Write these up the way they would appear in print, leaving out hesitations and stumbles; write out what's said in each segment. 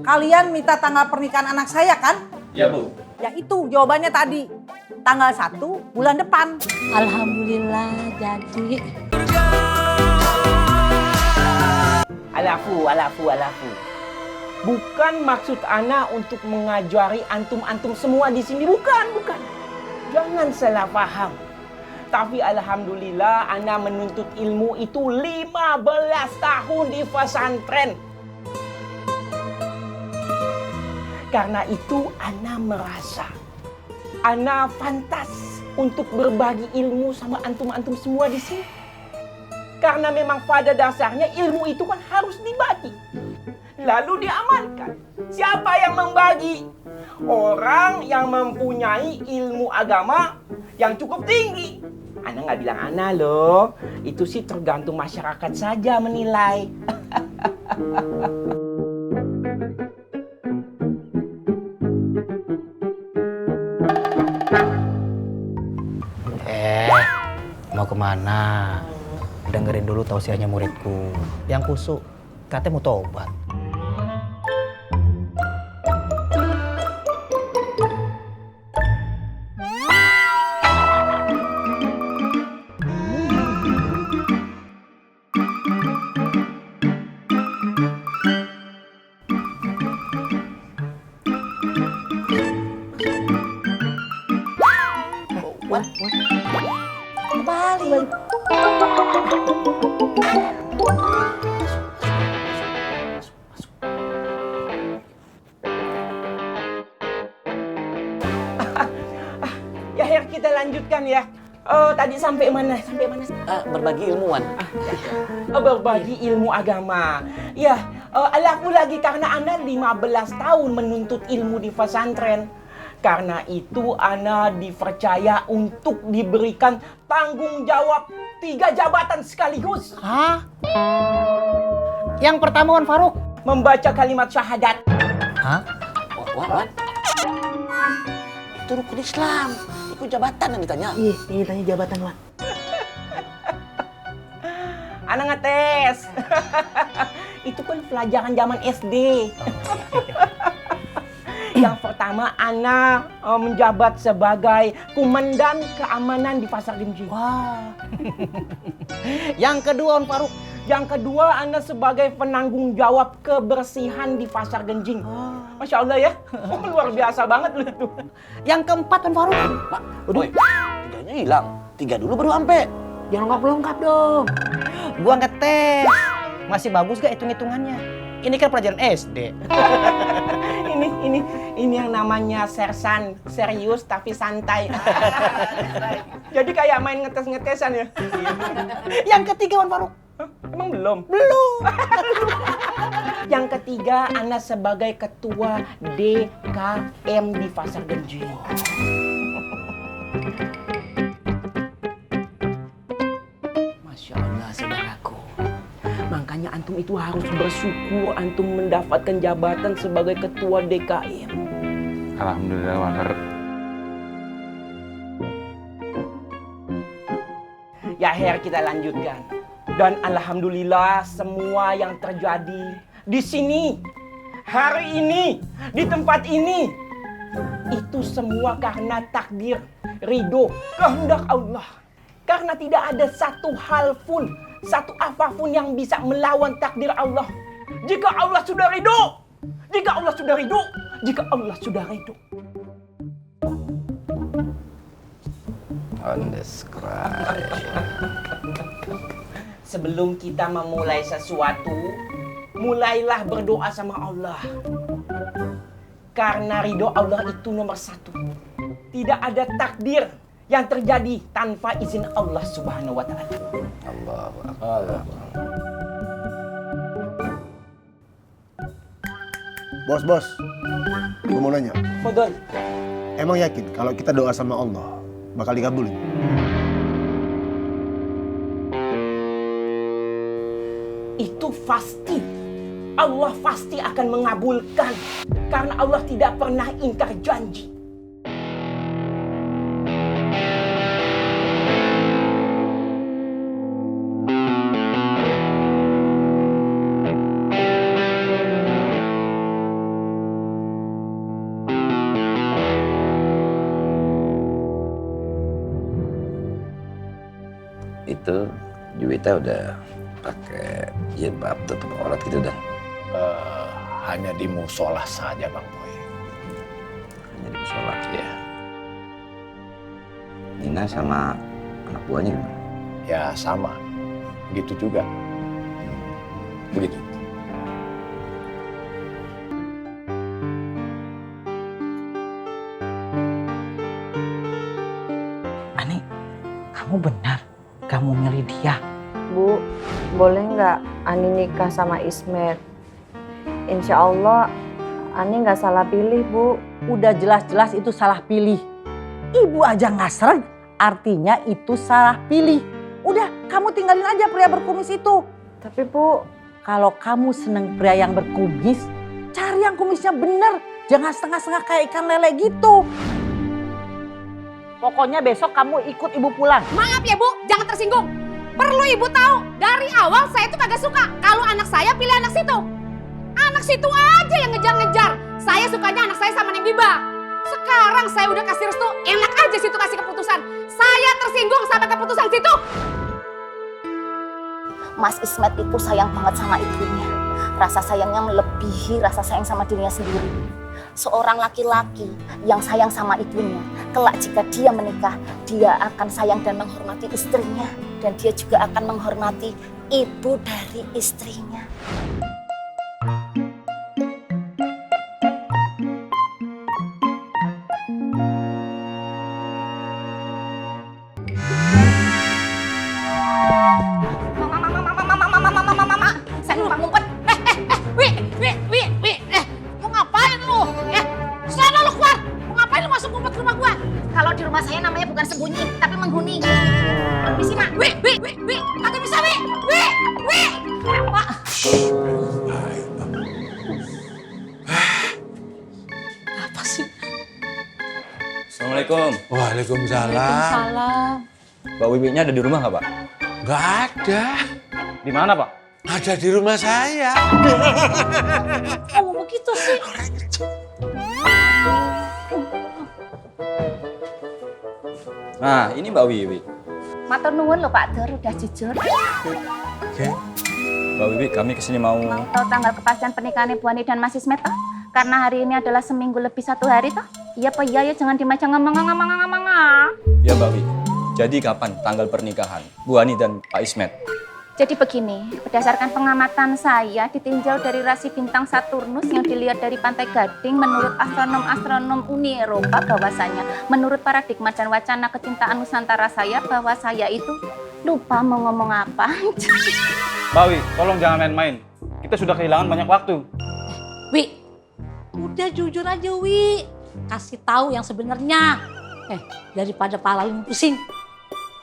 Kalian minta tanggal pernikahan anak saya kan? Ya, Bu. Ya itu jawabannya tadi. Tanggal 1 bulan depan. Alhamdulillah jadi. Alafu. Bukan maksud ana untuk mengajari antum-antum semua di sini, bukan. Jangan salah paham. Tapi alhamdulillah ana menuntut ilmu itu 15 tahun di pesantren. Karena itu ana merasa ana pantas untuk berbagi ilmu sama antum-antum semua di sini. Karena memang pada dasarnya ilmu itu kan harus dibagi. Lalu diamalkan. Siapa yang membagi? Orang yang mempunyai ilmu agama yang cukup tinggi. Ana nggak bilang ana loh. Itu sih tergantung masyarakat saja menilai. Mau kemana? Dengerin dulu tausiahnya muridku. Yang kusuk, katanya mau tobat. Kembali. Ya Her, kita lanjutkan ya. Tadi sampai mana? Berbagi ilmuwan. Berbagi ilmu agama. Ya, alafu lagi karena Anda 15 tahun menuntut ilmu di pesantren. Karena itu Ana dipercaya untuk diberikan tanggung jawab 3 jabatan sekaligus. Hah? Yang pertama Wan Faruk. Membaca kalimat syahadat. Hah? Wan, itu rukun Islam. Itu jabatan yang ditanya. Iya, tanya jabatan Wan. Ana ngetes. Itu kan pelajaran zaman SD. Yang pertama, Ana menjabat sebagai komandan keamanan di Pasar Genjing. Wah. Yang kedua Wan Faruk. Yang kedua, Ana sebagai penanggung jawab kebersihan di Pasar Genjing. Masya Allah ya, luar biasa banget lu itu. Yang keempat Wan Faruk. Mak, boy, 3-nya hilang. 3 dulu baru sampai. Jangan lengkap-lengkap dong. Gua ngetes. Masih bagus gak hitung-hitungannya? Ini kan pelajaran SD. Ini yang namanya sersan, serius tapi santai. Jadi kayak main ngetes-ngetesan ya. Yang ketiga Wan Faruk. Hah? Emang belum? Belum. Yang ketiga, Ana sebagai ketua DKM di Pasar Genjing. Masya Allah, saudaraku. Makanya antum itu harus bersyukur antum mendapatkan jabatan sebagai ketua DKM. Alhamdulillah, Wanger. Ya Her, kita lanjutkan. Dan alhamdulillah semua yang terjadi di sini, hari ini, di tempat ini, itu semua karena takdir, ridho, kehendak Allah. Karena tidak ada satu hal pun, satu apapun yang bisa melawan takdir Allah. Jika Allah sudah ridho, jika Allah sudah ridho, jika Allah sudah ridho. Sebelum kita memulai sesuatu, mulailah berdoa sama Allah. Karena ridho Allah itu nomor 1. Tidak ada takdir yang terjadi tanpa izin Allah Subhanahu wa Ta'ala. Allahu Akbar. Bos, gue mau nanya. Fadol. Emang yakin kalau kita doa sama Allah bakal dikabulin? Itu pasti. Allah pasti akan mengabulkan. Karena Allah tidak pernah ingkar janji. itu Juwita udah pakai jilbab tutup aurat gitu dan hanya di musola saja Bang Boy. hanya di musola. Ya. Nina sama anak buahnya gimana? Ya sama, begitu juga. Begitu. Ani, kamu benar kamu milih dia? Bu, boleh nggak Ani nikah sama Ismet? Insya Allah Ani nggak salah pilih, Bu. Udah jelas-jelas itu salah pilih. Ibu aja nggak sreg, artinya itu salah pilih. Udah, kamu tinggalin aja pria berkumis itu. Tapi Bu, Kalau kamu seneng pria yang berkumis, cari yang kumisnya bener. Jangan setengah-setengah kayak ikan lele gitu. Pokoknya besok kamu ikut ibu pulang. Maaf ya Bu, jangan tersinggung. Perlu ibu tahu, dari awal saya tuh kagak suka kalau anak saya pilih anak situ. Anak situ aja yang ngejar-ngejar. Saya sukanya anak saya sama Neng Biba. Sekarang saya udah kasih restu, enak aja situ kasih keputusan. Saya tersinggung sama keputusan situ. Mas Ismet itu sayang banget sama ibunya. Rasa sayangnya melebihi rasa sayang sama dirinya sendiri. Seorang laki-laki yang sayang sama ibunya, kelak jika dia menikah, dia akan sayang dan menghormati istrinya. Dan dia juga akan menghormati ibu dari istrinya. Saya numpang ngumpet. Wi, mau ngapain lu? Sana lu keluar. Mau ngapain lu masuk ngumpet ke rumah gua? Kalau di rumah saya namanya bukan sembunyi, tapi menghuni. Permisi, Mak. Wi, kagak bisa, Wi. Pak. apa sih? Assalamualaikum. Waalaikumsalam. Waalaikumsalam. Mbak Wiwinya ada di rumah nggak, Pak? Nggak ada. Di mana, Pak? Ada di rumah saya. Oh begitu sih. Nah, ini Mbak Wiwi. Matur nuwun loh Pak Dur, udah jujur. Oke. Mbak Wiwi, kami kesini mau... Mau tahu tanggal kepastian pernikahan Ibu Ani dan Mas Ismet toh? Karena hari ini adalah seminggu lebih 1 hari toh? Iya Pak, iya ya jangan dimaca ngomong. Ya Mbak Wiwi, jadi kapan tanggal pernikahan Bu Ani dan Pak Ismet? Jadi begini, berdasarkan pengamatan saya ditinjau dari rasi bintang Saturnus yang dilihat dari Pantai Gading menurut astronom Uni Eropa bahwasanya menurut paradigma dan wacana kecintaan Nusantara saya bahwa saya itu lupa mau ngomong apa. Mbak Wiwi, tolong jangan main-main. Kita sudah kehilangan banyak waktu. Wi, udah jujur aja Wi. Kasih tahu yang sebenarnya. Daripada pala lu pusing.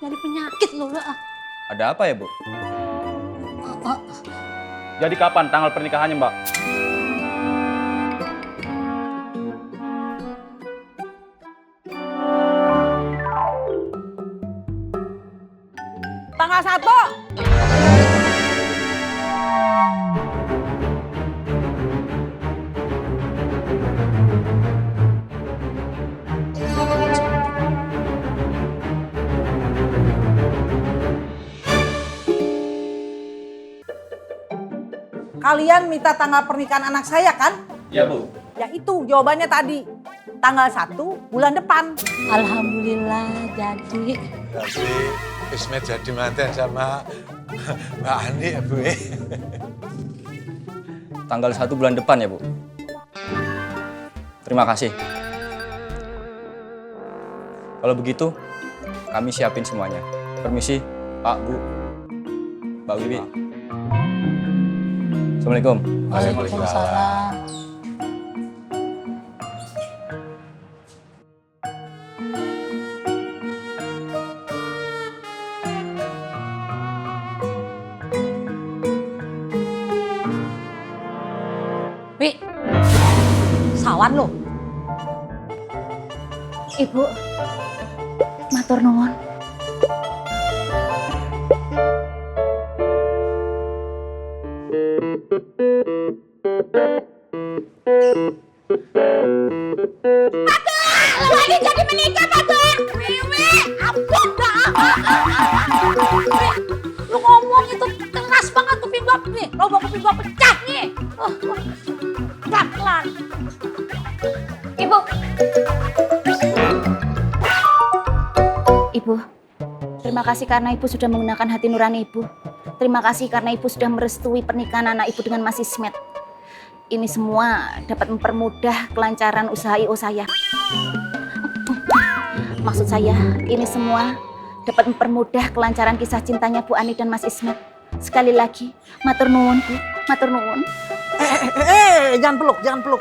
Dari penyakit lu lah. Ada apa ya, Bu? Jadi kapan tanggal pernikahannya, Mbak? Tanggal 1. Kalian minta tanggal pernikahan anak saya kan? Ya, Bu. Ya itu jawabannya tadi. Tanggal 1 bulan depan. Alhamdulillah jadi. Tapi Ismet jadi manten sama Mbak Ani ya Bu. Tanggal 1 bulan depan ya, Bu. Terima kasih. Kalau begitu, kami siapin semuanya. Permisi, Pak, Bu, Mbak Wiwi. Assalamualaikum. Waalaikumsalam. Wi, sawan lo. Ibu, matur nuwun. Lagi jadi menikah, Pak Dur. Wiwi, ampun dah. Lu ngomong itu keras banget kuping gua nih. Lubang kuping gua pecah nih. Pelan-pelan. Ibu. Ibu, terima kasih karena Ibu sudah menggunakan hati nurani Ibu. Terima kasih karena Ibu sudah merestui pernikahan anak Ibu dengan Mas Ismet. Ini semua dapat mempermudah kelancaran usaha IO saya. Maksud saya, ini semua dapat mempermudah kelancaran kisah cintanya Bu Ani dan Mas Ismet. Sekali lagi, matur nuwun Bu, matur nuwun. Jangan peluk, jangan peluk.